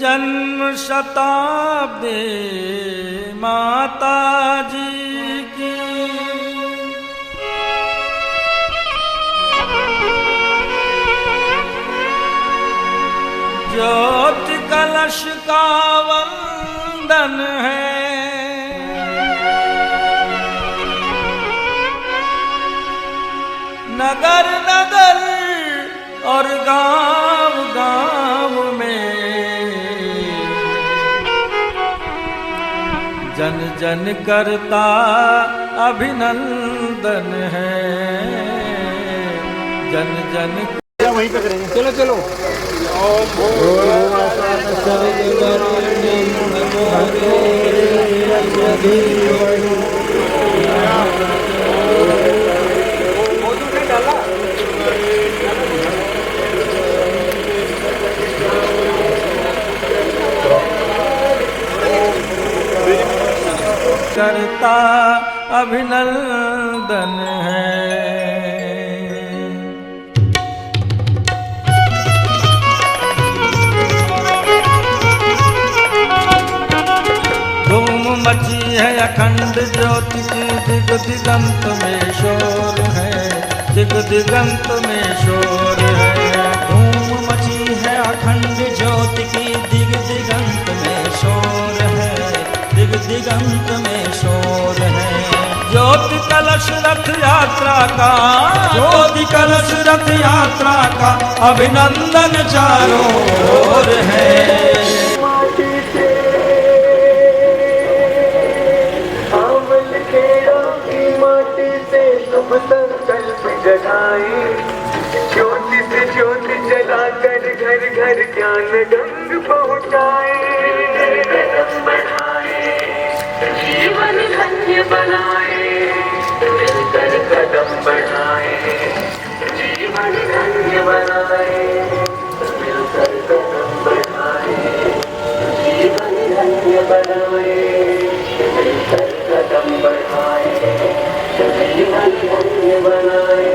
जन्म शताब्दी माता जी की, ज्योति कलश का वंदन है, नगर नगर और गांव गांव में जन जन करता अभिनंदन है, जन जन वहीं पे करेंगे। चलो चलो करता अभिनंदन है। धूम मची है अखंड ज्योति की, दिग दिगंत में शोर है, दिग दिगंत में शोर है। धूम मची है अखंड ज्योति की, दिग दिगंत में शोर है, दिग दिगंत में शोर है। ज्योति कलश रथ यात्रा का, ज्योति कलश रथ यात्रा का अभिनंदन चारों ओर है। संकल्प जगाए, ज्योति से ज्योति जलाकर घर घर ज्ञान गंग पहुँचाए, जीवन धन्य बनाए, मिलकर कदम बढ़ाए, जीवन धन्य बनाए, मिलकर कदम बढ़ाए, जीवन धन्य बनाए, मिलकर कदम बढ़ाए, जीवन धन्य बनाए।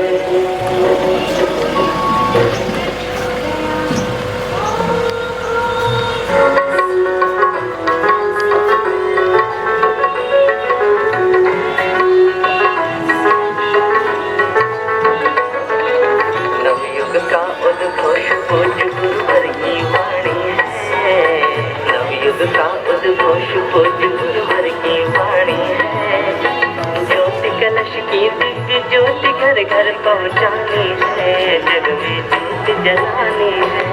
नवयुग का उद्घोष पूज्य गुरुवर की वाणी है, नवयुग का उद्घोष पूज्य गुरुवर की वाणी है। ज्योति कलश की दिव्य ज्योति घर घर पहुँचानी है, जग में ज्योति जलानी है।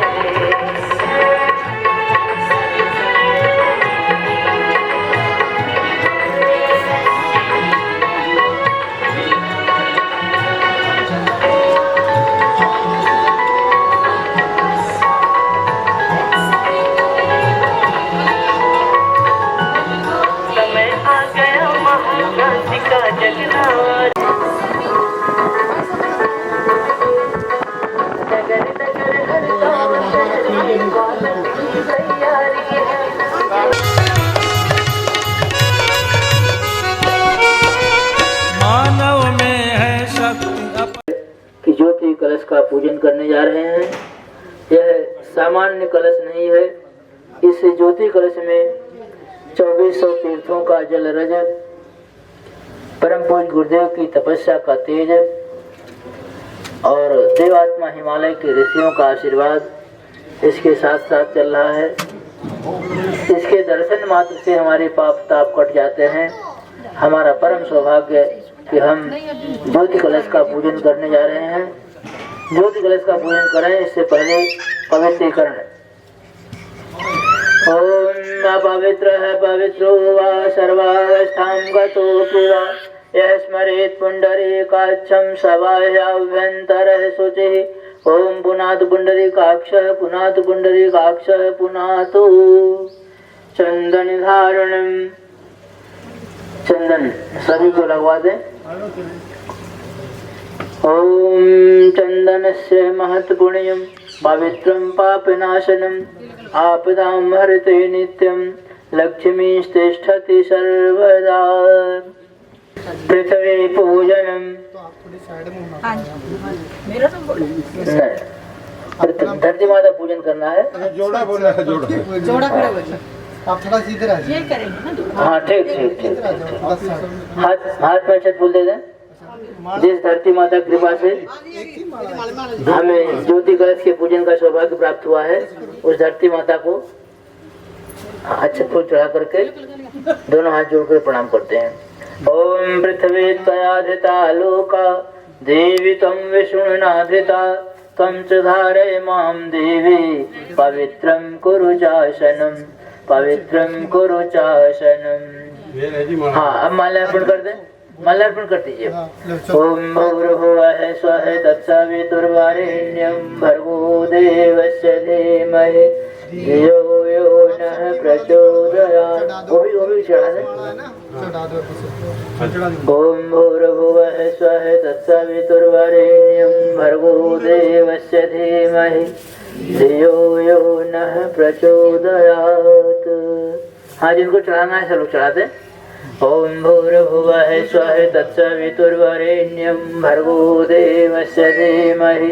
समय आ गया महाक्रांति का जगना, नगर नगर हर गाँव शहर में स्वागत की तैयारी है। मानव में है शक्ति कि ज्योति कलश का पूजन करने जा रहे हैं। यह सामान्य कलश नहीं है, इस ज्योति कलश में 2400 तीर्थों का जल रज, परम पूज्य गुरुदेव की तपस्या का तेज और देवात्मा हिमालय के ऋषियों का आशीर्वाद इसके साथ साथ चल रहा है। इसके दर्शन मात्र से हमारे पाप ताप कट जाते हैं। हमारा परम सौभाग्य कि हम ज्योति कलश का पूजन करने जा रहे हैं। ज्योति कलश का पूजन करें इससे पहले पवित्रीकरण। ओम अपवित्र है पवित्रो वा सर्वावस्थां गतो पुरा, यः स्मरेत् पुण्डरीकाक्षं सवाह्याभ्यन्तरः शुचिः। ओम पुनातु पुण्डरीकाक्षः पुनातु पुण्डरीकाक्षः पुनातु चंदन धारणम। चंदन सभी को लगवा दें। ओम चंदनस्य महत् पुण्यं पवित्रं पापनाशनम् आपदां हरते नित्यं लक्ष्मीस्तिष्ठति सर्वदा। पृथ्वी पूजनम। धरती माता पूजन करना है। जोड़ा बोला है, जोड़ा जोड़ा खड़े हो जाओ। आप थोड़ा सीधे रहिए। ये करेंगे ना। हाँ ठीक ठीक ठीक। हाथ में अक्षत फूल दे दें। जिस धरती माता की कृपा से हमें ज्योति कलश के पूजन का सौभाग्य प्राप्त हुआ है, उस धरती माता को अक्षत फूल चढ़ा करके दोनों हाथ जोड़कर प्रणाम करते हैं। ओम पृथ्वी त्वया धृता लोका देवी तम विष्णुनाधिता तम च धारय मां देवी पवित्रं कुरु चासनं पवित्रं कुरु चासनं। हाँ अब माल्यार्पण कर दें। माल्यार्पण कर दीजिए। ओम भूर्भुवः स्वः तत्सवितुर्वरेण्यं भर्गो देवस्य धीमहि धियो यो नः प्रचोदयात्। वो भी चढ़ा दें। ओम भूर्भुवः स्वः तत्सवितुर्वरेण्यं भर्गो देवस्य धीमहि धियो यो नः प्रचोदयात्। हाँ जिनको चढ़ाना है सब लोग चढ़ा दें। ओम भूर्भुवः स्वः तत्सवितुर्वरेण्यं भर्गो देवस्य धीमहि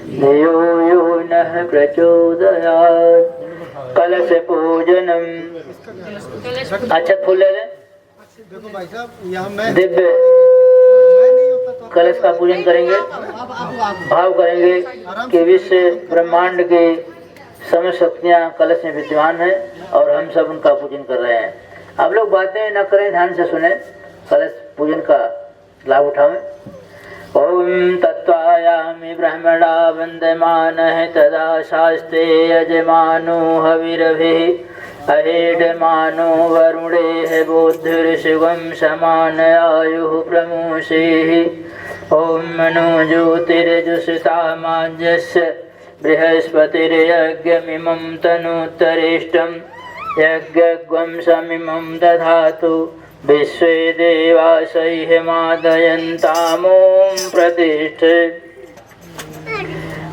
धियो यो नः प्रचोदयात्। कलश पूजनम। अक्षत फूल ले लें। देखो भाई साहब, यहाँ मैं दिव्य नहीं होता तो कलश का पूजन करेंगे। भाव करेंगे कि विश्व ब्रह्मांड की समस्त शक्तियाँ कलश में विद्यमान है और हम सब उनका पूजन कर रहे हैं। आप लोग बातें न करें, ध्यान से सुने, कलश पूजन का लाभ उठावें। ओम तत्वायामि ब्रह्मणा वन्दमानः तदा शास्ते यजमानो हविरभिः अहेडमानो वरुणेः बुद्धिर्शिवं समान आयुः प्रमोषेः। ओम मनो ज्योतिर्जुषतामाज्यस्य बृहस्पतिर्यज्ञमिमं तनूत्तरेष्टं यज्ञग्वं समिमं दधातु विश्वे देवासैः मादयन्तामों प्रतिष्ठे।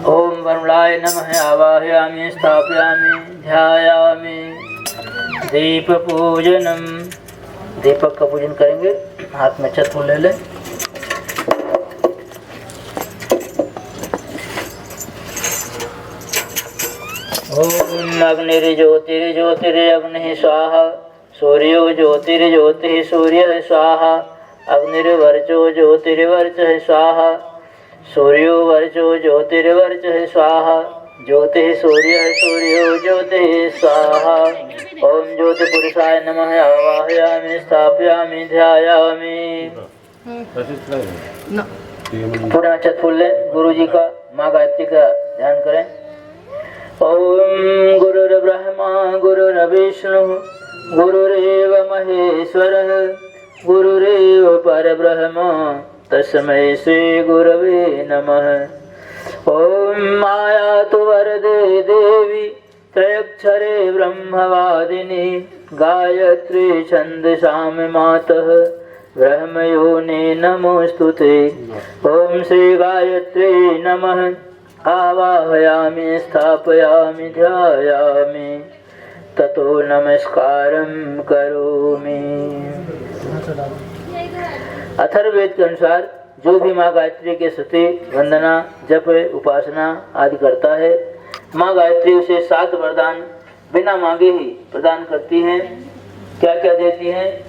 ओम वरुणाय नमः आवाहयामि स्थापयामि ध्यायामि। दीप पूजनम। दीपक का पूजन करेंगे। हाथ में अक्षत फूल ले लें। ओम अग्निर्ज्योतिर्ज्योतिरग्निः स्वाहा सूर्यो ज्योतिर्ज्योतिः सूर्यः स्वाहा अग्निर्वर्चो ज्योतिर्वर्चः स्वाहा सूर्यो वर्चो ज्योतिर्वर्चः स्वाहा ज्योतिः सूर्यः सूर्यो ज्योतिः स्वाहा। ओम ज्योतिपुरुषाय नमः आवाहयामि स्थापयामि ध्यायामि। पूरा अक्षत फूल लें। गुरु जी का, माँ गायत्री का ध्यान करें। ओम गुरुर्ब्रह्मा गुरुर्विष्णु गुरुरेव महेश्वरः गुरुरेव परब्रह्म तस्मै श्री गुरवे नमः। ओम मायातु वरदे देवी त्रयक्षरे ब्रह्मवादिनी गायत्री छन्दसां मातः ब्रह्मयोने नमोस्तुते। ओम श्री गायत्री नमः आवाहयामि स्थापयामि ध्यायामि ततो नमस्कारं करोमि। अथर्ववेद के अनुसार जो भी माँ गायत्री के स्तुति वंदना जप उपासना आदि करता है, माँ गायत्री उसे 7 वरदान बिना मांगे ही प्रदान करती हैं। क्या क्या देती हैं?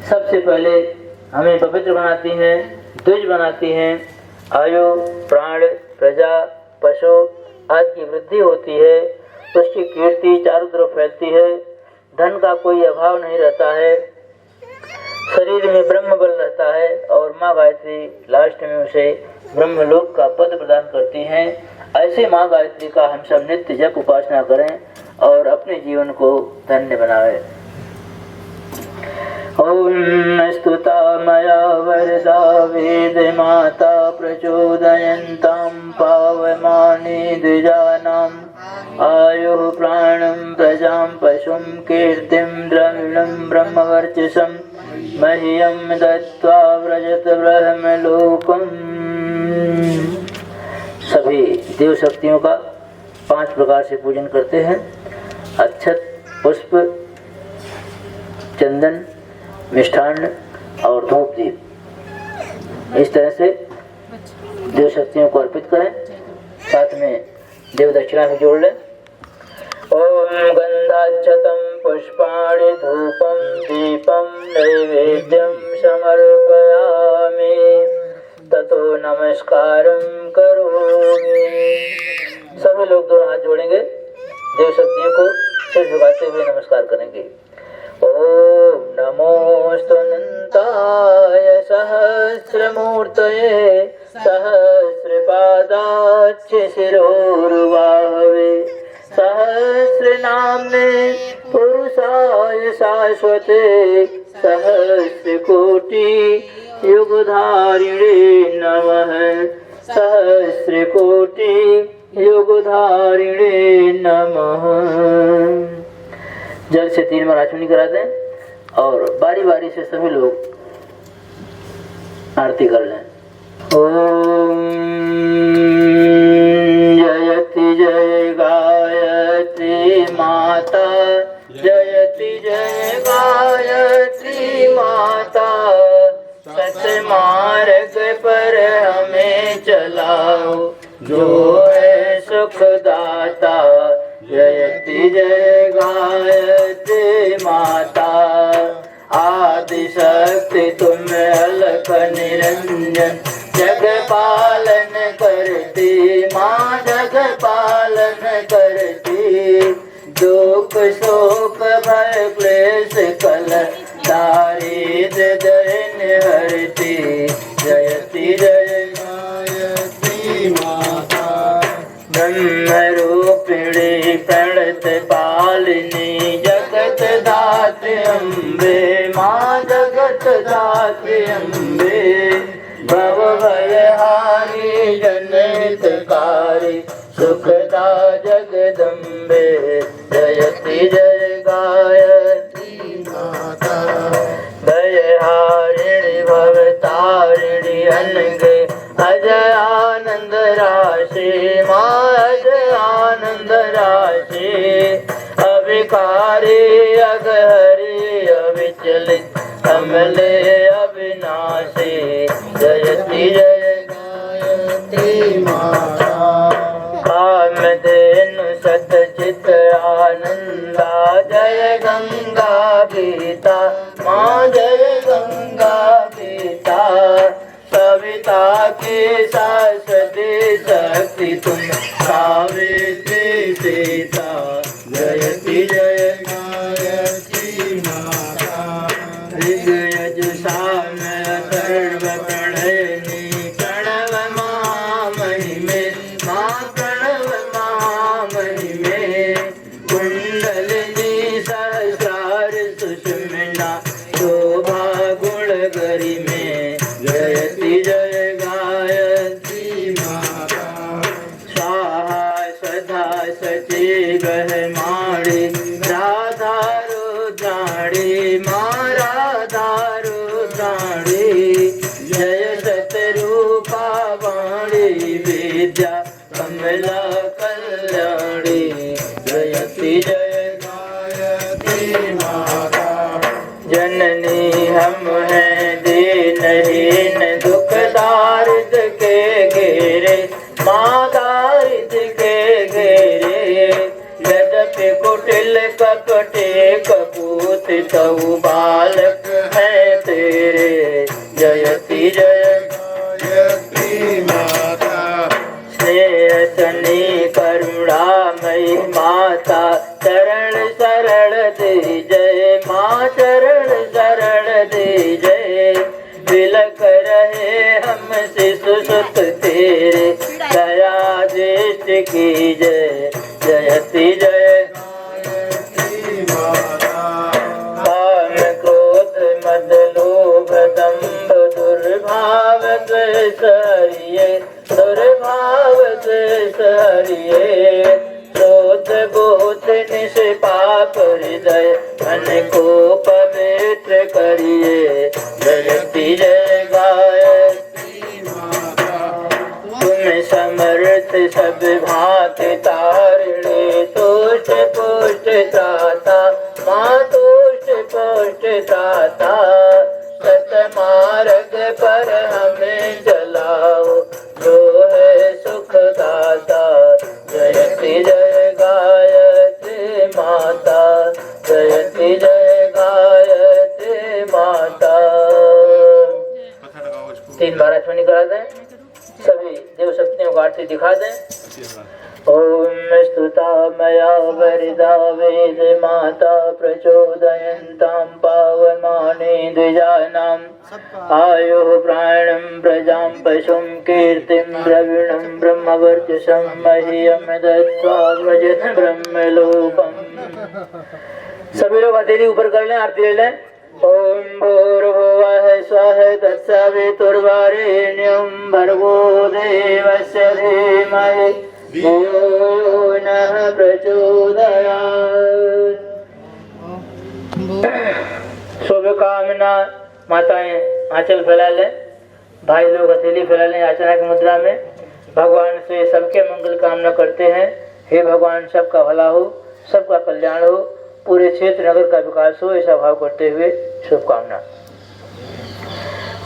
सबसे पहले हमें पवित्र बनाती हैं, द्विज बनाती हैं, आयु प्राण प्रजा पशु आदि की वृद्धि होती है, उसकी कीर्ति चारों तरफ फैलती है, धन का कोई अभाव नहीं रहता है, शरीर में ब्रह्म बल रहता है और माँ गायत्री लास्ट में उसे ब्रह्मलोक का पद प्रदान करती हैं। ऐसे माँ गायत्री का हम सब नित्य जप उपासना करें और अपने जीवन को धन्य बनाएं। ओम स्तुता मया वरदा वेद माता प्रचोदयन्तां पावमानि द्विजानाम् आयुः प्राणं प्रजां पशुं कीर्तिं द्रविणं ब्रह्मवर्चसं मह्यं दत्त्वा व्रजत ब्रह्मलोकम्। सभी देव शक्तियों का 5 प्रकार से पूजन करते हैं। अक्षत, पुष्प, चंदन, मिष्ठान्न और धूप दीप, इस तरह से देव शक्तियों को अर्पित करें। साथ में देव दक्षिणा भी जोड़ ले। ओम गंधाक्षतं पुष्पाणि धूपं दीपं नैवेद्यं समर्पयामि ततो नमस्कारं करोमि। सभी लोग दोनों हाथ जोड़ेंगे, देव शक्तियों को सिर झुकाते हुए नमस्कार करेंगे। ओम नमोस्तु अनंताय सहस्रमूर्तये सहस्रपादाच्च शिरोर्बाहवे सहस्रनाम्ने पुरुषाय शाश्वते सहस्रकोटि युगधारिणे नमः सहस्रकोटि युगधारिणे नमः। जल से 3 बार आचमनी करा दें और बारी बारी से सभी लोग आरती कर लें। ओम जयति जय गायत्री माता, जयति जय गायत्री माता, सतमार्ग पर हमें चलाओ जो है सुखदाता। जयति जय गायत्री माता, आदि शक्ति तुम अलख निरंजन, जग पालन करती माँ जग पालन करती। दुख शोक भय क्लेश कल दारिद्र दैन हरती। जयति जय गायत्री माता, ब्रह्म रूपिणी प्रणत पालिनी, जगत दात्री अम्बे माँ जगत दात्री अम्बे। भव भयहारी जनहितकारी, सुखदा जगदम्बे। जयति जय गायत्री माता, भयहारिणी भवतारिणी अनगे, अजय आनंद राशि माँ अजय आनंद राशि। अभिकारी अघहरी अविचलित, अमले अविनाशी। जयति जय गायत्री माता, कामधेनु सतचित आनंदा। जय गंगा गीता माँ जय गंगा गीता। सविता की शाश्वती शक्ति तुम सावित्री सीता। जयति जय गायत्री माता, ऋग्यजु साम अथर्व प्रणयिनी। प्रणव महामहिमे माँ प्रणव महामहिमे। कुंडलिनी सहस्रार सुषुम्ना, शोभा गुण गरिमे। जयति जय गायत्री माता, स्वाहा सदा सची गहमाणी। राधा रुद्राणी माँ राधा रुद्राणी। जय शतरूपा वाणी विद्या कमला कल्याणी। जयति जय गायत्री माता, जननी हम हैं दीनहीन, दुख दारिद्र के घेरे माँ दारिद्र के घेरे। यद्यपि कुटिल कपटे कपूत तऊ बालक है तेरे। जयति जय गायत्री माता, स्नेह सनी करुणामयी माता। चरण शरण दे जय माँ चरण शरण दे जय। तिलक रहे हम शिशु सुत तेरे, दया दृष्टि की जय। जयति जय गायत्री माता, काम क्रोध मद लोभ दंभ दुर्भाव द्वेष हरिये। दुर्भाव द्वेष हरिये। क्रोध बोध निष्पाप हृदय, मन को पवित्र करिए। जयति जय गायत्री माता, तुम समर्थ सब भांति तारिणी। तुष्ट पुष्ट त्राता माँ तुष्ट पुष्ट त्राता। सतमार्ग पर हमें चलाओ जो है सुखदाता। जय देव शक्तियों को आरती दिखा दें। ओम स्तुता मया वरदा वेद माता प्रचोदयन्तां पावमाने द्विजानां आयुः प्राणं प्रजां पशुं कीर्तिं द्रविणं ब्रह्मवर्चसं मह्यं दत्त्वा व्रजत ब्रह्मलोकम्। सभी लोग हथेली ऊपर कर लें, आरती ले लें। ओम भूर्भुवः स्वः तत्सवितुर्वरेण्यं भर्गो देवस्य धीमहि धियो यो नः प्रचोदयात्। शुभकामना माताएं आंचल फैला लें, भाई लोग हथेली फैला लें याचना की मुद्रा में। भगवान से सबके मंगल कामना करते हैं। हे भगवान, सबका भला हो, सबका कल्याण हो, पूरे क्षेत्र नगर का विकास हो, ऐसा भाव करते हुए शुभकामना।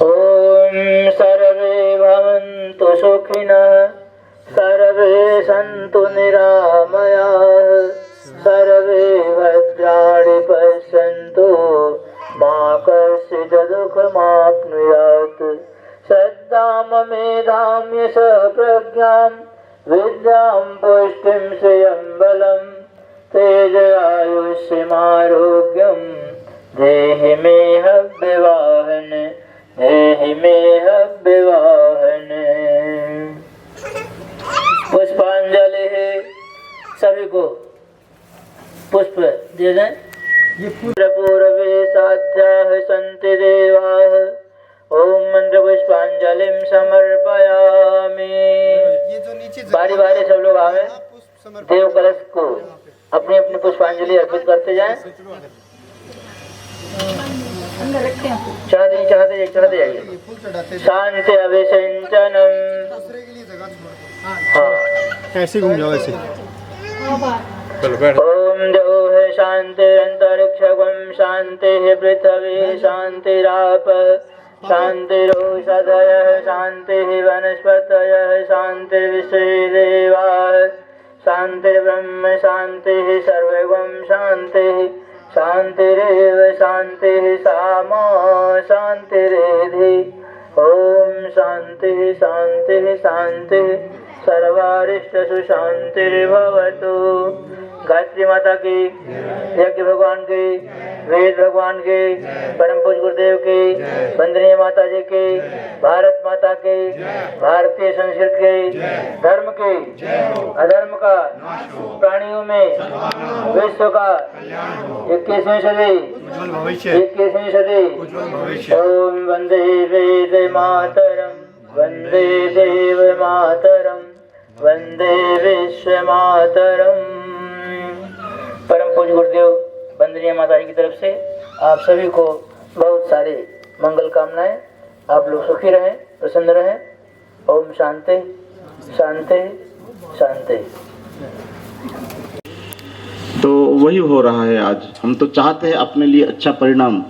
ओम सर्वे भवन्तु सुखिनः, सर्वे सन्तु निरामयाः, सर्वे भद्राणि पश्यन्तु, मा कश्चित् दुःखमाप्नुयात्। श्रद्धां मेधां यशः प्रज्ञां, विद्यां पुष्टिं श्रियं बलं, तेजयायुष्यमारोग्यं देहि मे हव्यवाहन, देहि मे हव्यवाहन। पुष्पांजलि है, सभी को पुष्प दे दें। पूर्वे साध्याः सन्ति देवाः, ओम मंत्र पुष्पांजलिं समर्पयामि। बारी बारी सब लोग आवे, देव कलश को अपनी अपनी पुष्पांजलि अर्पित करते जाएं। चढ़ाते जाइए। शांति अभिषेचनम। हाँ, ऐसे घूम जाओ ऐसे। ओम द्यौः शान्तिरन्तरिक्षगं शान्तिः पृथिवी शान्तिराप शान्तिरोषधयः शान्तिः वनस्पतयः शान्तिर्विश्वेदेवाः शान्तिर्ब्रह्म शान्तिः सर्वगं शान्तिः शान्तिरेव शान्तिः सामा शान्तिरेधि। ओम शान्तिः शान्तिः शान्तिः सर्वारिष्टसु शान्तिर्भवतु। गायत्री माता की, यज्ञ भगवान की, वेद भगवान की, परम पूज्य गुरुदेव की, वंदनीय माता जी की, भारत माता की, भारतीय संस्कृति की, धर्म की, अधर्म का, प्राणियों में विश्व का 21वीं सदी। ओम वंदे वेद मातरम, वंदे देव मातरम, वंदे विश्व मातरम। परम पूज्य गुरुदेव वंदनीय माता जी की तरफ से आप सभी को बहुत सारे मंगल कामनाएं। आप लोग सुखी रहें, प्रसन्न रहें। ओम शांति शांति शांति। तो वही हो रहा है आज। हम तो चाहते हैं अपने लिए अच्छा परिणाम,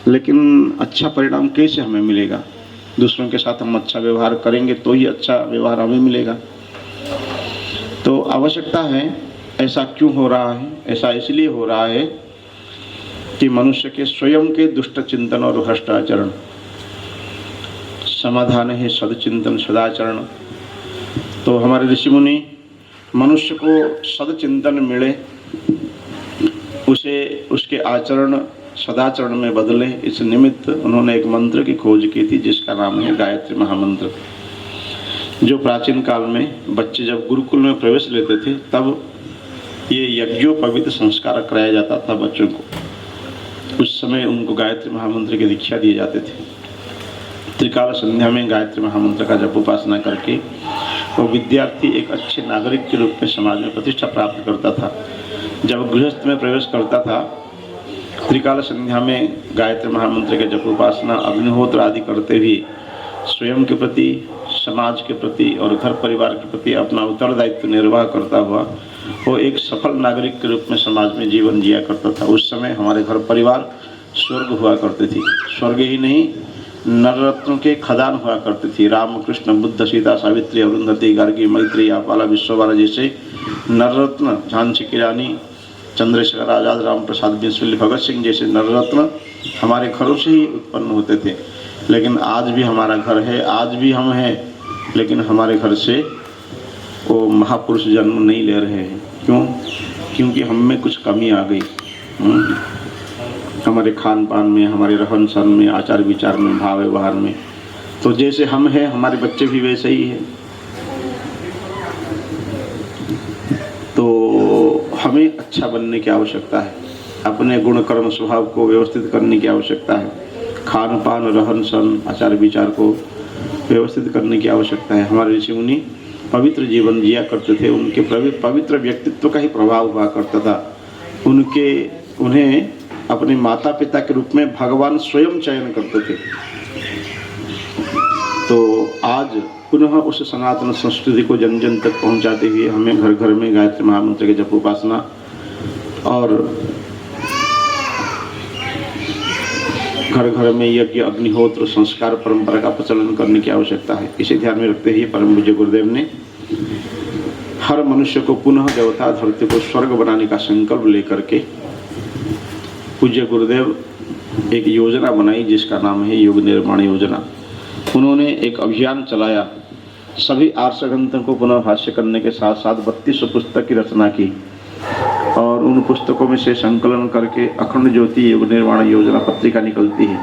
लेकिन अच्छा परिणाम कैसे हमें मिलेगा? दूसरों के साथ हम अच्छा व्यवहार करेंगे तो ही अच्छा व्यवहार हमें मिलेगा। तो आवश्यकता है, ऐसा क्यों हो रहा है? ऐसा इसलिए हो रहा है कि मनुष्य के स्वयं के दुष्ट चिंतन और भ्रष्ट आचरण। समाधान है सदचिंतन सदाचरण। तो हमारे ऋषि मुनि मनुष्य को सदचिंतन मिले, उसे उसके आचरण सदाचरण में बदले, इस निमित्त उन्होंने एक मंत्र की खोज की थी जिसका नाम है गायत्री महामंत्र। जो प्राचीन काल में बच्चे जब गुरुकुल में प्रवेश लेते थे तब ये यज्ञोपवीत संस्कार कराया जाता था बच्चों को। उस समय उनको गायत्री महामंत्र की दीक्षा दिए जाते थे। त्रिकाल संध्या में गायत्री महामंत्र का जप उपासना करके वो विद्यार्थी एक अच्छे नागरिक के रूप में समाज में प्रतिष्ठा प्राप्त करता था। जब गृहस्थ में प्रवेश करता था, त्रिकाल संध्या में गायत्री महामंत्र के जप उपासना अग्निहोत्र आदि करते हुए स्वयं के प्रति, समाज के प्रति और घर परिवार के प्रति अपना उत्तरदायित्व निर्वाह करता हुआ वो एक सफल नागरिक के रूप में समाज में जीवन जिया करता था। उस समय हमारे घर परिवार स्वर्ग हुआ करते थे। स्वर्ग ही नहीं, नररत्नों के खदान हुआ करते थे। राम, कृष्ण, बुद्ध, सीता, सावित्री, अरुंधति, गार्गी, मैत्री, आपाला, विश्ववाला जैसे नररत्न, झांसी की रानी, चंद्रशेखर आजाद, राम प्रसाद बिस्मिल, भगत सिंह जैसे नररत्न हमारे घरों से ही उत्पन्न होते थे। लेकिन आज भी हमारा घर है, आज भी हम हैं, लेकिन हमारे घर से वो महापुरुष जन्म नहीं ले रहे हैं। क्यों? क्योंकि हम में कुछ कमी आ गई। हमारे खान पान में, हमारे रहन सहन में, आचार विचार में, भाव व्यवहार में। तो जैसे हम हैं हमारे बच्चे भी वैसे ही हैं। तो हमें अच्छा बनने की आवश्यकता है, अपने गुण कर्म स्वभाव को व्यवस्थित करने की आवश्यकता है, खान पान रहन सहन आचार विचार को व्यवस्थित करने की आवश्यकता है। हमारे ऋषि मुनि पवित्र जीवन जिया करते थे, उनके पवित्र व्यक्तित्व का ही प्रभाव हुआ करता था। उन्हें अपने माता पिता के रूप में भगवान स्वयं चयन करते थे। तो आज पुनः उस सनातन संस्कृति को जन जन तक पहुंचाते हुए हमें घर घर में गायत्री महामंत्र के जप उपासना और घर घर में यज्ञ अग्निहोत्र संस्कार परंपरा का प्रचलन करने की आवश्यकता है। इसे ध्यान में रखते हुए परम पूज्य गुरुदेव ने हर मनुष्य को पुनः देवता धरती को स्वर्ग बनाने का संकल्प लेकर के पूज्य गुरुदेव एक योजना बनाई जिसका नाम है युग निर्माण योजना। उन्होंने एक अभियान चलाया, सभी आर्ष ग्रंथों को पुनः भाष्य करने के साथ साथ 32 पुस्तक की रचना की और उन पुस्तकों में से संकलन करके अखंड ज्योति युग निर्माण योजना पत्रिका निकलती है।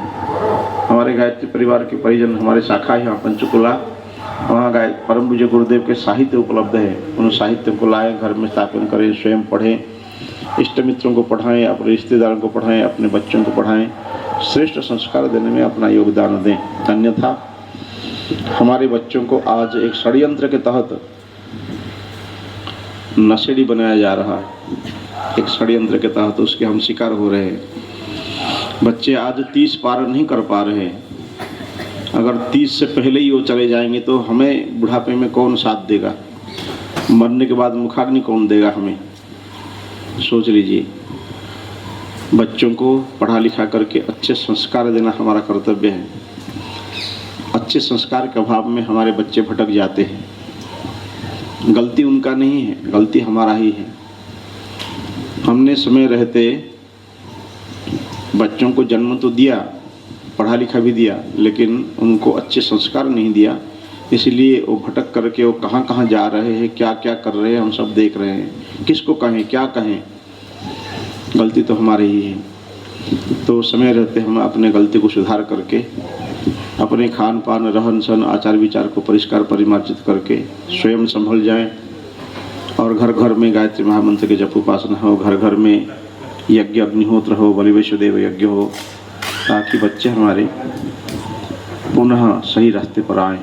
हमारे गायत्री परिवार के परिजन, हमारे शाखा यहाँ पंचकुला, वहाँ परम पूज्य गुरुदेव के साहित्य उपलब्ध है। उन साहित्य को लाएं, घर में स्थापन करें, स्वयं पढ़ें, इष्ट मित्रों को पढ़ाएं, अपने रिश्तेदारों को पढ़ाएं, अपने बच्चों को पढ़ाएं, श्रेष्ठ संस्कार देने में अपना योगदान दें। अन्यथा हमारे बच्चों को आज एक षड्यंत्र के तहत नशेड़ी बनाया जा रहा है। एक षड्यंत्र के तहत उसके हम शिकार हो रहे हैं। बच्चे आज 30 पार नहीं कर पा रहे हैं। अगर 30 से पहले ही वो चले जाएंगे तो हमें बुढ़ापे में कौन साथ देगा? मरने के बाद मुखाग्नि कौन देगा हमें? सोच लीजिए। बच्चों को पढ़ा लिखा करके अच्छे संस्कार देना हमारा कर्तव्य है। अच्छे संस्कार के अभाव में हमारे बच्चे भटक जाते हैं। गलती उनका नहीं है, गलती हमारा ही है। हमने समय रहते बच्चों को जन्म तो दिया, पढ़ा लिखा भी दिया, लेकिन उनको अच्छे संस्कार नहीं दिया। इसलिए वो भटक करके वो कहाँ कहाँ जा रहे हैं, क्या क्या कर रहे हैं, हम सब देख रहे हैं। किसको कहें, क्या कहें? गलती तो हमारी ही है। तो समय रहते हम अपने गलती को सुधार करके अपने खान पान रहन सहन आचार विचार को परिष्कार परिमार्जित करके स्वयं संभल जाएं और घर घर में गायत्री महामंत्र के जप उपासना हो, घर घर में यज्ञ अग्निहोत्र हो, बलि वैश्वदेव यज्ञ हो, ताकि बच्चे हमारे पुनः सही रास्ते पर आएं।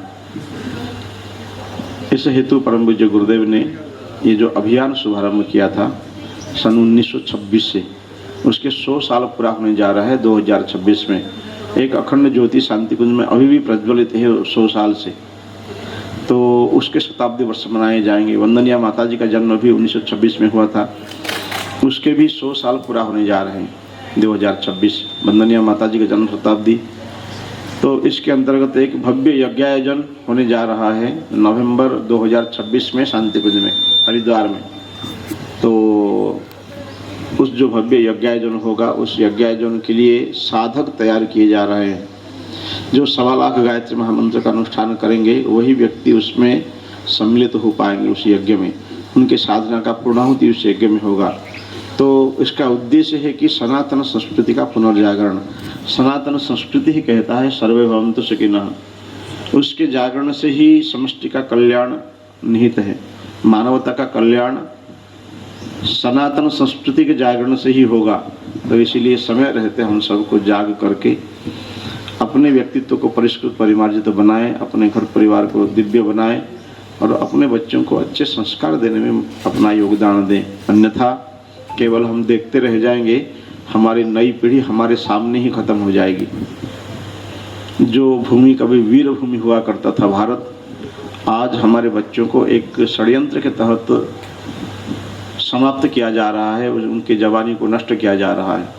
इस हेतु परम पूज्य गुरुदेव ने ये जो अभियान शुभारंभ किया था सन 1926 से, उसके 100 साल पूरा होने जा रहा है 2026 में। एक अखंड ज्योति शांति कुंज में अभी भी प्रज्वलित है 100 साल से। तो उसके शताब्दी वर्ष मनाए जाएंगे। वंदनीय माता जी का जन्म भी 1926 में हुआ था, उसके भी 100 साल पूरा होने जा रहे हैं 2026, वंदनीय माता जी का जन्म शताब्दी। तो इसके अंतर्गत एक भव्य यज्ञायोजन होने जा रहा है नवंबर 2026 में शांति कुंज में, हरिद्वार में। तो उस जो भव्य यज्ञायोजन होगा, उस यज्ञायोजन के लिए साधक तैयार किए जा रहे हैं। जो 1.25 लाख गायत्री महामंत्र का अनुष्ठान करेंगे वही व्यक्ति उसमें सम्मिलित हो पाएंगे। उस यज्ञ में उनके साधना का पूर्णाहुति उस यज्ञ में होगा। तो इसका उद्देश्य है कि सनातन संस्कृति का पुनर्जागरण। सनातन संस्कृति ही कहता है सर्वे भवन्तु सुखिनः। उसके जागरण से ही समष्टि का कल्याण निहित है, मानवता का कल्याण सनातन संस्कृति के जागरण से ही होगा। तो इसीलिए समय रहते हम सबको जाग करके अपने व्यक्तित्व को परिष्कृत परिमार्जित बनाएं, अपने घर परिवार को दिव्य बनाएं और अपने बच्चों को अच्छे संस्कार देने में अपना योगदान दें। अन्यथा केवल हम देखते रह जाएंगे, हमारी नई पीढ़ी हमारे सामने ही खत्म हो जाएगी। जो भूमि कभी वीर भूमि हुआ करता था भारत, आज हमारे बच्चों को एक षड्यंत्र के तहत समाप्त किया जा रहा है, उनके जवानी को नष्ट किया जा रहा है।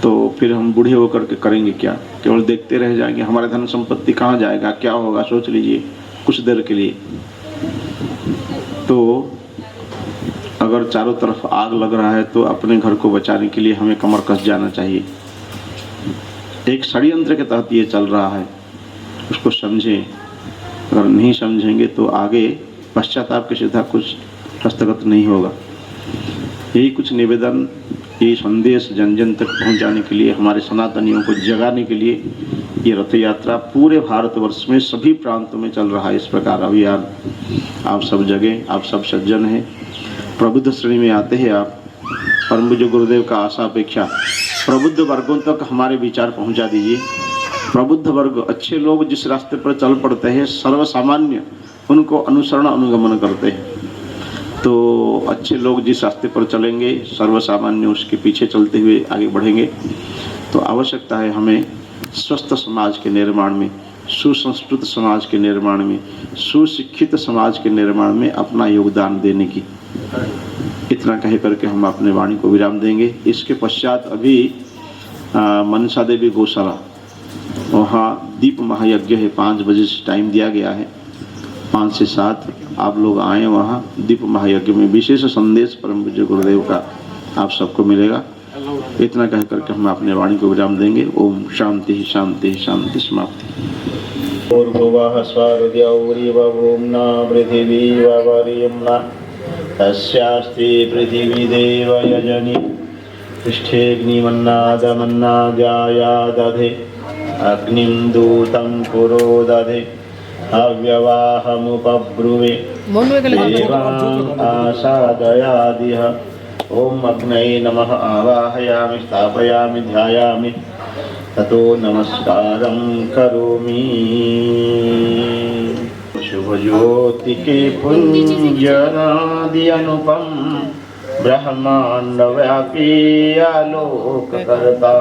तो फिर हम बूढ़े होकर के करेंगे क्या? केवल देखते रह जाएंगे। हमारे धन संपत्ति कहाँ जाएगा, क्या होगा? सोच लीजिए कुछ देर के लिए। तो अगर चारों तरफ आग लग रहा है तो अपने घर को बचाने के लिए हमें कमर कस जाना चाहिए। एक षड्यंत्र के तहत ये चल रहा है, उसको समझें अगर नहीं समझेंगे तो आगे पश्चाताप के सीधा कुछ हस्तगत नहीं होगा। यही कुछ निवेदन, ये संदेश जन जन तक पहुंच जाने के लिए, हमारे सनातनियों को जगाने के लिए ये रथ यात्रा पूरे भारतवर्ष में सभी प्रांतों में चल रहा है। इस प्रकार अभियान आप सब जगह, आप सब सज्जन हैं, प्रबुद्ध श्रेणी में आते हैं आप। परम पूज्य गुरुदेव का आशा अपेक्षा प्रबुद्ध वर्गों तक हमारे विचार पहुंचा दीजिए। प्रबुद्ध वर्ग, अच्छे लोग जिस रास्ते पर चल पड़ते हैं, सर्वसामान्य उनको अनुसरण अनुगमन करते हैं। तो अच्छे लोग जिस रास्ते पर चलेंगे, सर्वसामान्य उसके पीछे चलते हुए आगे बढ़ेंगे। तो आवश्यकता है हमें स्वस्थ समाज के निर्माण में, सुसंस्कृत समाज के निर्माण में, सुशिक्षित समाज के निर्माण में अपना योगदान देने की। इतना कह करके हम अपने वाणी को विराम देंगे। इसके पश्चात अभी मनसा देवी गौशाला, वहाँ दीप महायज्ञ है, 5 बजे से टाइम दिया गया है, 5 से 7 आप लोग आए। वहाँ दीप महायज्ञ में विशेष संदेश परम पूज्य गुरुदेव का आप सबको मिलेगा। इतना कह करके हम अपने वाणी को विराम देंगे। ओम शांति शांति शांति समाप्ति। भूर्भुवः स्वर्गौरिवभूम्ना पृथिवी वरियम्ना तस्यास्ति पृथिवी देवयजनि पृष्ठेऽग्निमन्नादमन्नाद्यायादधे अग्निं दूतं पुरोदधे अव्यवाहमुपब्रुवे देवान् आसादयादिह। ओम अग्नये नमः आवाहयामि स्थापयामि ध्यायामि ततो नमस्कारं करोमि। शुभ ज्योति के पुंजनादि अनुपम ब्रह्मांड व्यापी आलोक करता,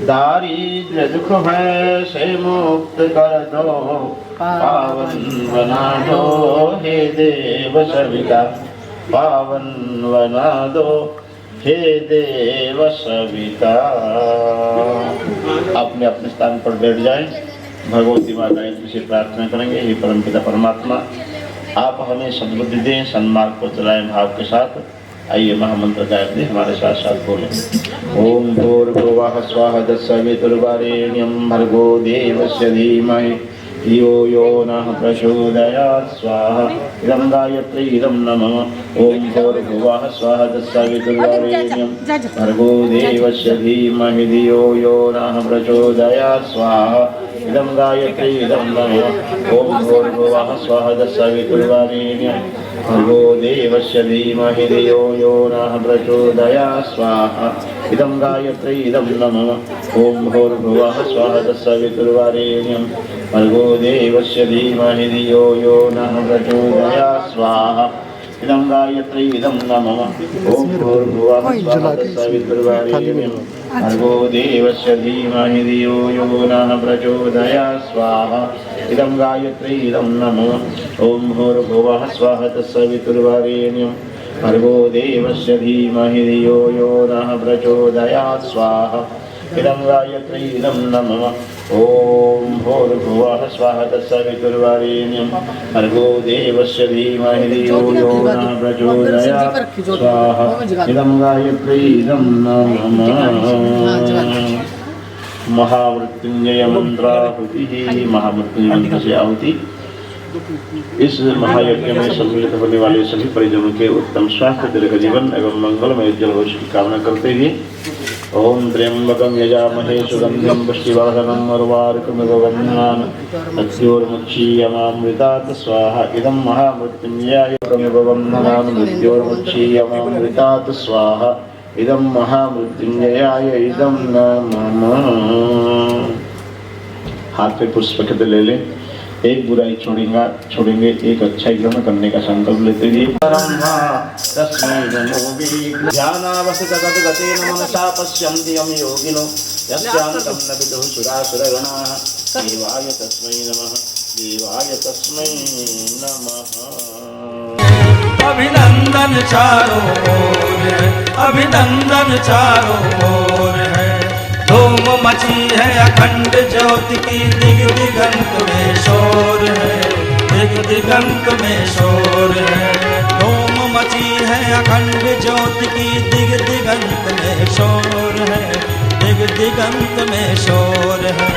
दारिद्र्य दुख भय से मुक्त कर दो, पावन बना दो हे देव सविता, पावन बना दो हे देव सविता। अपने अपने स्थान पर बैठ जाएं। भगवती माता से प्रार्थना करेंगे। हे परमपिता परमात्मा, आप हमें सद्बुद्धि दें, सन्मार्ग को चलाएं भाव के साथ। आइए महामंत्र गायब दे हमारे साथ साथ बोलें। ओम भूर्भुवः स्वः तत्सवितुर्वरेण्यं भर्गो देवस्य धीमहि धियो यो नः प्रचोदयात् स्वाहा। इदं गायत्री इदं नमः। ओम भूर्भुवः स्वः तत्सवितुर्वरेण्यं भर्गो देवस्य धीमहि धियो यो नः प्रचोदयात् स्वाहा। इदं गायत्री इदं नमः। ओम भूर्भुवः स्वः तत्सवितुर्वरेण्यं भर्गो देवस्य धीमहि धियो यो नः प्रचोदयात् स्वाहा। इदं गायत्री इदं नमः। ओम भूर्भुवः स्वः तत्सवितुर्वरेण्यं भर्गो देवस्य धीमहि धियो यो नः प्रचोदयात् स्वाहा। इदं गायत्री इदं नमः। ओम भूर्भुवः स्वः तत्सवितुर्वरेण्यं भर्गो देवस्य धीमहि धियो यो नः प्रचोदयात् स्वाहा। इदं गायत्री इदं नमः। ओम भूर्भुवः स्वः तत्सवितुर्वरेण्यं भर्गो देवस्य धीमहि धियो यो नः प्रचोदयात् स्वाहा। इदं गायत्री इदं नमः। ओम भूर्भुवः स्वः तत्सवितुर्वरेण्यं भर्गो देवस्य धीमहि धियो यो नः प्रचोदयात् स्वाहा। इदं गायत्री इदं नमः। महामृत्युंजय मंत्राहुति। महामृत्युंजय मंत्र से आहुति। इस महायज्ञ में सम्मिलित होने वाले सभी परिजनों के उत्तम स्वास्थ्य, दीर्घ जीवन एवं मंगलमय उज्ज्वल भविष्य की कामना करते हुए ओम त्र्यंबकं यजामहे सुगंधिं पुष्टिवर्धनम् उर्वारुकमिव बन्धनान् मृत्योर्मुक्षीयमामृतात् स्वाहा। इदं महामृत्युंजयाय बन्धनान् मृत्योर्मुक्षीयमामृतात् स्वाहा। इदं महामृत्युंजयाय इदं नमः। हाथ पे पुष्प के ले लें। एक बुराई छोड़ेंगे, एक अच्छाई ग्रहण करने का संकल्प लेते हुए तस्मै नमो ध्यानावस्थितगतेन मनसा पश्यन्ति यं योगिनो यस्यान्तं न विदुः सुरासुरगणाः। देवाय तस्मै नमः, देवाय तस्मै नमः। अभिनंदन चारों ओर है, अभिनंदन चारों ओर है। धूम मची है अखंड ज्योति की, दिग दिगंत में शोर है, दिग दिगंत में शोर है। धूम मची है अखंड ज्योति की, दिग दिगंत में शोर है, दिग दिगंत में शोर है।